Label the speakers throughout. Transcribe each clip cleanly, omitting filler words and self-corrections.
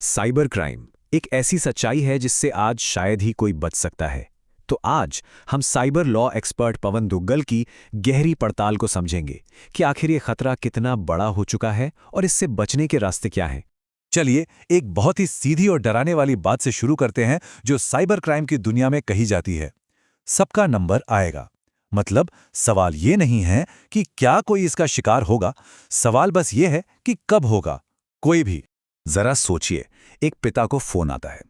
Speaker 1: Cyber crime एक ऐसी सच्चाई है जिससे आज शायद ही कोई बच सकता है। तो आज हम साइबर लॉ एक्सपर्ट पवन दुग्गल की गहरी पड़ताल को समझेंगे कि आखिर ये खतरा कितना बड़ा हो चुका है और इससे बचने के रास्ते क्या हैं।
Speaker 2: चलिए एक बहुत ही सीधी और डराने वाली बात से शुरू करते हैं जो साइबर क्राइम की दुनिया में कही जाती है। सबका नंबर आएगा। मतलब सवाल ये नहीं है कि क्या कोई इसका शिकार होगा, सवाल बस ये है कि कब होगा। कोई भी।
Speaker 1: जरा सोचिए, एक पिता को फोन आता है,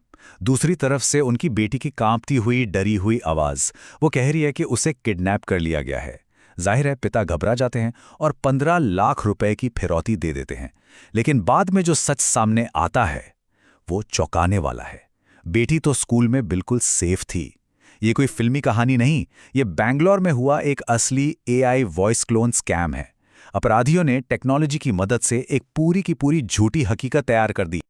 Speaker 1: दूसरी तरफ से उनकी बेटी की कांपती हुई डरी हुई आवाज। वो कह रही है कि उसे किडनैप कर लिया गया है। जाहिर है पिता घबरा जाते हैं और 15 लाख रुपए की फिरौती दे देते हैं। लेकिन बाद में जो सच सामने आता है वो चौंकाने वाला है। बेटी तो स्कूल में बिल्कुल सेफ थी। ये कोई फिल्मी कहानी नहीं, ये बैंगलोर में हुआ एक असली एआई वॉइस क्लोन स्कैम है। अपराधियों ने टेक्नोलॉजी की मदद से एक पूरी की पूरी झूठी हकीकत तैयार कर दी।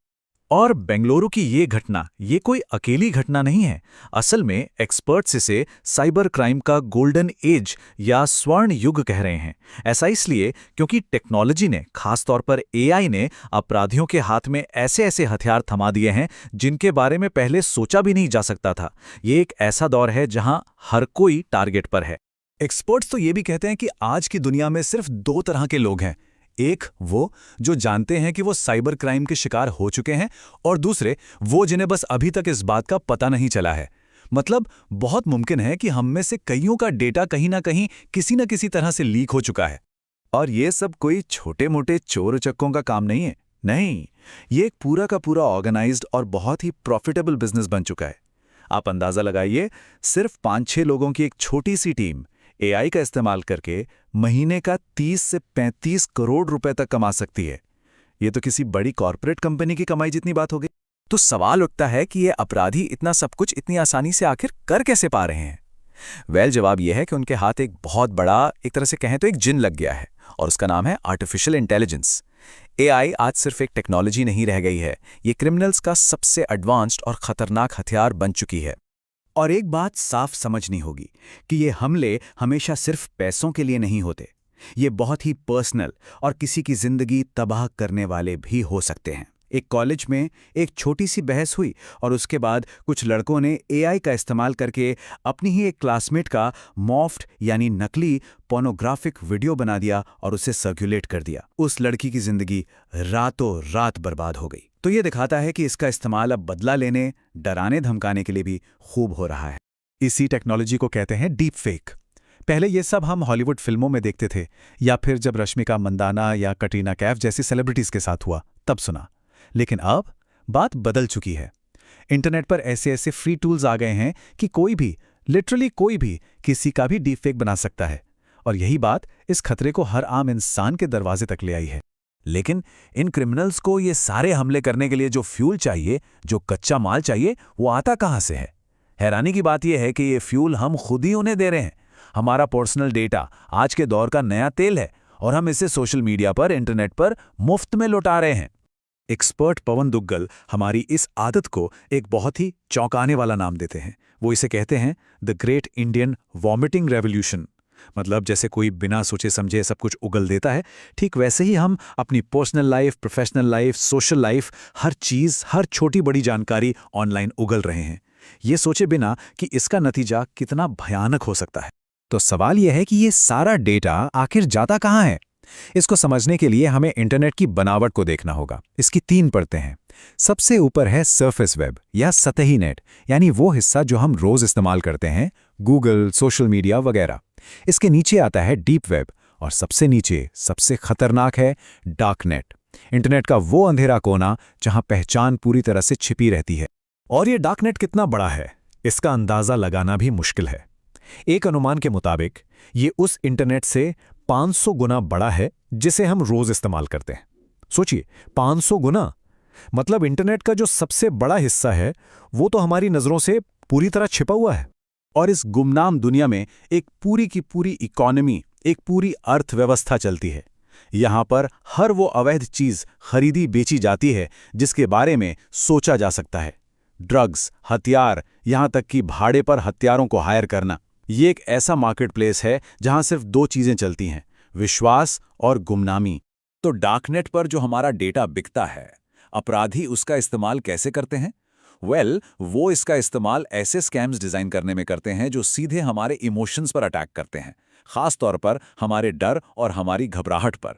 Speaker 2: और बेंगलुरु की ये घटना ये कोई अकेली घटना नहीं है। असल में एक्सपर्ट्स इसे साइबर क्राइम का गोल्डन एज या स्वर्ण युग कह रहे हैं। ऐसा इसलिए क्योंकि टेक्नोलॉजी ने, खासतौर पर एआई ने, अपराधियों के हाथ में ऐसे ऐसे हथियार थमा दिए हैं जिनके बारे में पहले सोचा भी नहीं जा सकता था। ये एक ऐसा दौर है जहां हर कोई टारगेट पर है।
Speaker 1: एक्सपर्ट्स तो ये भी कहते हैं कि आज की दुनिया में सिर्फ दो तरह के लोग हैं। एक वो जो जानते हैं कि वो साइबर क्राइम के शिकार हो चुके हैं, और दूसरे वो जिन्हें बस अभी तक इस बात का पता नहीं चला है। मतलब बहुत मुमकिन है कि हम में से कईयों का डेटा कहीं ना कहीं किसी न किसी तरह से लीक हो चुका है। और ये सब कोई छोटे मोटे चोर उचक्कों का काम नहीं है। नहीं, ये एक पूरा का पूरा ऑर्गेनाइज्ड और बहुत ही प्रॉफिटेबल बिजनेस बन चुका है। आप अंदाजा लगाइए, सिर्फ 5-6 लोगों की एक छोटी सी टीम एआई का इस्तेमाल करके महीने का 30 से 35 करोड़ रुपए तक कमा सकती है। ये तो किसी बड़ी कॉर्पोरेट कंपनी की कमाई जितनी बात हो गई। तो सवाल उठता है कि ये अपराधी इतना सब कुछ इतनी आसानी से आखिर कर कैसे पा रहे हैं। जवाब यह है कि उनके हाथ एक बहुत बड़ा, एक तरह से कहें तो एक जिन लग गया है, और उसका नाम है आर्टिफिशियल इंटेलिजेंस। एआई आज सिर्फ एक टेक्नोलॉजी नहीं रह गई है, ये क्रिमिनल्स का सबसे एडवांस्ड और खतरनाक हथियार बन चुकी है। और एक बात साफ समझनी होगी कि ये हमले हमेशा सिर्फ पैसों के लिए नहीं होते। ये बहुत ही पर्सनल और किसी की जिंदगी तबाह करने वाले भी हो सकते हैं। एक कॉलेज में एक छोटी सी बहस हुई और उसके बाद कुछ लड़कों ने एआई का इस्तेमाल करके अपनी ही एक क्लासमेट का मॉर्फ्ड यानी नकली पोर्नोग्राफिक वीडियो बना दिया और उसे सर्कुलेट कर दिया। उस लड़की की जिंदगी रातों रात बर्बाद हो गई। तो ये दिखाता है कि इसका इस्तेमाल अब बदला लेने, डराने धमकाने के लिए भी खूब हो रहा है। इसी टेक्नोलॉजी को कहते हैं डीप फेक। पहले ये सब हम हॉलीवुड फिल्मों में देखते थे, या फिर जब रश्मिका मंदाना या कटरीना कैफ जैसी सेलिब्रिटीज के साथ हुआ तब सुना। लेकिन अब बात बदल चुकी है। इंटरनेट पर ऐसे ऐसे फ्री टूल्स आ गए हैं कि कोई भी, लिटरली कोई भी, किसी का भी डीप फेक बना सकता है। और यही बात इस खतरे को हर आम इंसान के दरवाजे तक ले आई है। लेकिन इन क्रिमिनल्स को ये सारे हमले करने के लिए जो फ्यूल चाहिए, जो कच्चा माल चाहिए, वो आता कहाँ से है? हैरानी की बात यह है कि ये फ्यूल हम खुद ही उन्हें दे रहे हैं। हमारा पर्सनल डेटा आज के दौर का नया तेल है, और हम इसे सोशल मीडिया पर, इंटरनेट पर मुफ्त में लौटा रहे हैं। एक्सपर्ट पवन दुग्गल हमारी इस आदत को एक बहुत ही चौंकाने वाला नाम देते हैं। वो इसे कहते हैं the great Indian vomiting revolution. मतलब जैसे कोई बिना सोचे समझे सब कुछ उगल देता है, ठीक वैसे ही हम अपनी personal life, professional life, social life, हर चीज़, हर छोटी बड़ी जानकारी ऑनलाइन उगल रहे हैं, ये सोचे बिना कि इसका नतीजा कितना भयानक हो सकता है। तो सवाल यह है कि ये सारा डेटा आखिर जाता कहाँ है? इसको समझने के लिए हमें इंटरनेट की बनावट को देखना होगा। इसकी 3 परतें हैं। सबसे ऊपर है सरफेस वेब या सतही नेट, यानी वो हिस्सा जो हम रोज इस्तेमाल करते हैं, गूगल, सोशल मीडिया वगैरह। इसके नीचे आता है डीप वेब, और सबसे नीचे, सबसे खतरनाक है डार्क नेट। इंटरनेट का वो अंधेरा कोना जहां पहचान पूरी तरह से छिपी रहती है। और ये डार्क नेट कितना बड़ा है, इसका अंदाजा लगाना भी मुश्किल है। एक अनुमान के मुताबिक ये उस इंटरनेट से 500 गुना बड़ा है जिसे हम रोज इस्तेमाल करते हैं। सोचिए, 500 गुना। मतलब इंटरनेट का जो सबसे बड़ा हिस्सा है वो तो हमारी नजरों से पूरी तरह छिपा हुआ है। और इस गुमनाम दुनिया में एक पूरी की पूरी इकोनॉमी, एक पूरी अर्थव्यवस्था चलती है। यहां पर हर वो अवैध चीज खरीदी बेची जाती है जिसके बारे में सोचा जा सकता है। ड्रग्स, हथियार, यहां तक कि भाड़े पर हथियारों को हायर करना। ये एक ऐसा मार्केट प्लेस है जहां सिर्फ 2 चीजें चलती हैं, विश्वास और गुमनामी। तो डार्कनेट पर जो हमारा डेटा बिकता है, अपराधी उसका इस्तेमाल कैसे करते हैं? वो इसका इस्तेमाल ऐसे स्कैम्स डिजाइन करने में करते हैं जो सीधे हमारे इमोशंस पर अटैक करते हैं, खास तौर पर हमारे डर और हमारी घबराहट पर।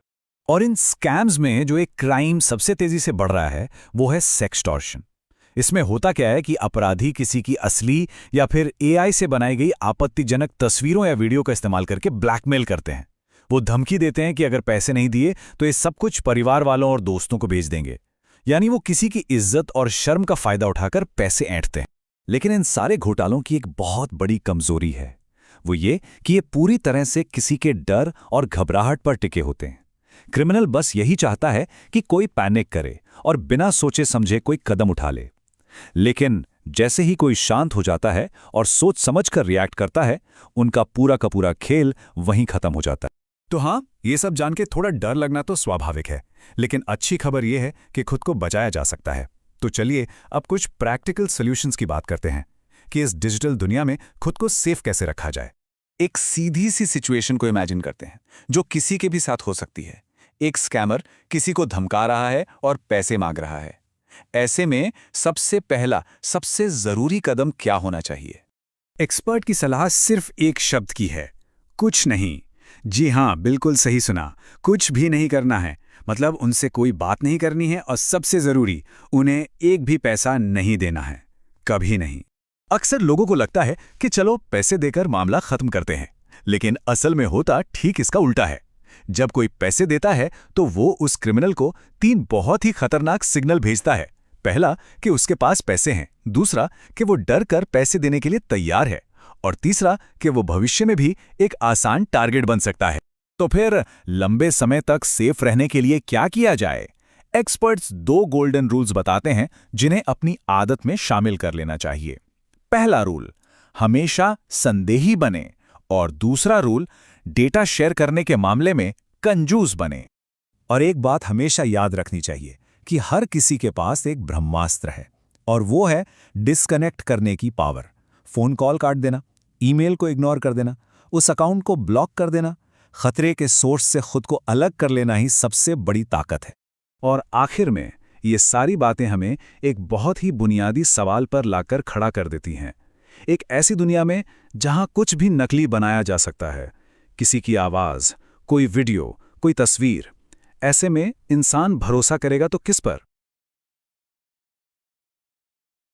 Speaker 2: और इन स्कैम्स में जो एक क्राइम सबसे तेजी से बढ़ रहा है वो है सेक्सटॉर्शन। इसमें होता क्या है कि अपराधी किसी की असली या फिर एआई से बनाई गई आपत्तिजनक तस्वीरों या वीडियो का इस्तेमाल करके ब्लैकमेल करते हैं। वो धमकी देते हैं कि अगर पैसे नहीं दिए तो ये सब कुछ परिवार वालों और दोस्तों को भेज देंगे। यानी वो किसी की इज्जत और शर्म का फायदा उठाकर पैसे ऐंठते हैं।
Speaker 1: लेकिन इन सारे घोटालों की एक बहुत बड़ी कमजोरी है, वो ये कि ये पूरी तरह से किसी के डर और घबराहट पर टिके होते हैं। क्रिमिनल बस यही चाहता है कि कोई पैनिक करे और बिना सोचे समझे कोई कदम उठा ले। लेकिन जैसे ही कोई शांत हो जाता है और सोच समझकर रिएक्ट करता है, उनका पूरा का पूरा खेल वहीं खत्म हो जाता है।
Speaker 2: तो हाँ, ये सब जान के थोड़ा डर लगना तो स्वाभाविक है, लेकिन अच्छी खबर ये है कि खुद को बचाया जा सकता है। तो चलिए अब कुछ प्रैक्टिकल सॉल्यूशंस की बात करते हैं कि इस डिजिटल दुनिया में खुद को सेफ कैसे रखा जाए।
Speaker 1: एक सीधी सी सिचुएशन को इमेजिन करते हैं जो किसी के भी साथ हो सकती है। एक स्कैमर किसी को धमका रहा है और पैसे मांग रहा है। ऐसे में सबसे पहला, सबसे जरूरी कदम क्या होना चाहिए?
Speaker 2: एक्सपर्ट की सलाह सिर्फ एक शब्द की है, कुछ नहीं। जी हाँ, बिल्कुल सही सुना, कुछ भी नहीं करना है। मतलब उनसे कोई बात नहीं करनी है और सबसे जरूरी, उन्हें एक भी पैसा नहीं देना है, कभी नहीं।
Speaker 1: अक्सर लोगों को लगता है कि चलो पैसे देकर मामला खत्म करते हैं, लेकिन असल में होता ठीक इसका उल्टा है। जब कोई पैसे देता है तो वो उस क्रिमिनल को 3 बहुत ही खतरनाक सिग्नल भेजता है। पहला, कि उसके पास पैसे हैं। दूसरा, कि वो डर कर पैसे देने के लिए तैयार है। और तीसरा, कि वो भविष्य में भी एक आसान टारगेट बन सकता है। तो फिर लंबे समय तक सेफ रहने के लिए क्या किया जाए? एक्सपर्ट्स 2 गोल्डन रूल्स बताते हैं जिन्हें अपनी आदत में शामिल कर लेना चाहिए। पहला रूल, हमेशा संदेही बने। और दूसरा रूल, डेटा शेयर करने के मामले में कंजूस बने। और एक बात हमेशा याद रखनी चाहिए कि हर किसी के पास एक ब्रह्मास्त्र है, और वो है डिस्कनेक्ट करने की पावर। फोन कॉल काट देना, ईमेल को इग्नोर कर देना, उस अकाउंट को ब्लॉक कर देना, खतरे के सोर्स से खुद को अलग कर लेना ही सबसे बड़ी ताकत है। और आखिर में ये सारी बातें हमें एक बहुत ही बुनियादी सवाल पर लाकर खड़ा कर देती हैं। एक ऐसी दुनिया में जहां कुछ भी नकली बनाया जा सकता है, किसी की आवाज, कोई वीडियो, कोई तस्वीर, ऐसे में इंसान भरोसा करेगा तो किस पर?